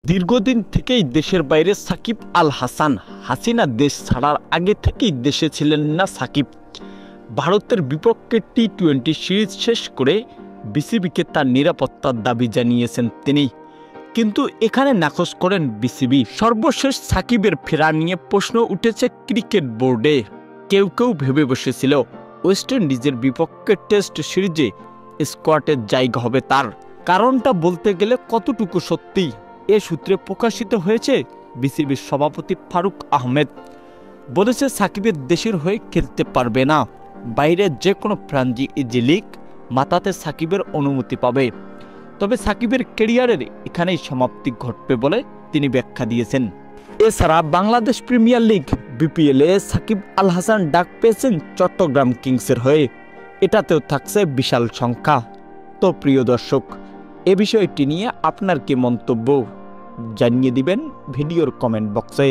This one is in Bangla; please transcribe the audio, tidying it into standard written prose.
দীর্ঘদিন থেকেই দেশের বাইরে সাকিব আল হাসান। হাসিনা দেশ ছাড়ার আগে থেকেই দেশে ছিলেন না সাকিব। ভারতের বিপক্ষে টি-20 সিরিজ শেষ করে বিসিবিকে তার নিরাপত্তার দাবি জানিয়েছেন তিনি, কিন্তু এখানে নাকচ করেন বিসিবি। সর্বশেষ সাকিবের ফেরা নিয়ে প্রশ্ন উঠেছে ক্রিকেট বোর্ডে। কেউ কেউ ভেবে বসেছিল ওয়েস্ট ইন্ডিজের বিপক্ষে টেস্ট সিরিজে স্কোয়াডের জায়গা হবে তার। কারণটা বলতে গেলে কতটুকু সত্যি, এ সূত্রে প্রকাশিত হয়েছে। বিসিবির সভাপতি ফারুক আহমেদ বলেছে সাকিবের দেশের হয়ে খেলতে পারবে না, বাইরের যে কোনো ফ্রাঞ্চাইজি লিগ মাতাতে সাকিবের অনুমতি পাবে, তবে সাকিবের ক্যারিয়ারের এখানেই সমাপ্তি ঘটবে বলে তিনি ব্যাখ্যা দিয়েছেন। এছাড়া বাংলাদেশ প্রিমিয়ার লিগ বিপিএলে সাকিব আল হাসান ডাক পেয়েছেন চট্টগ্রাম কিংসের হয়ে, এটাতেও থাকছে বিশাল সংখ্যা। তো প্রিয় দর্শক, এ বিষয়টি নিয়ে আপনার কি মন্তব্য জানিয়ে দিবেন ভিডিওর কমেন্ট বক্সে।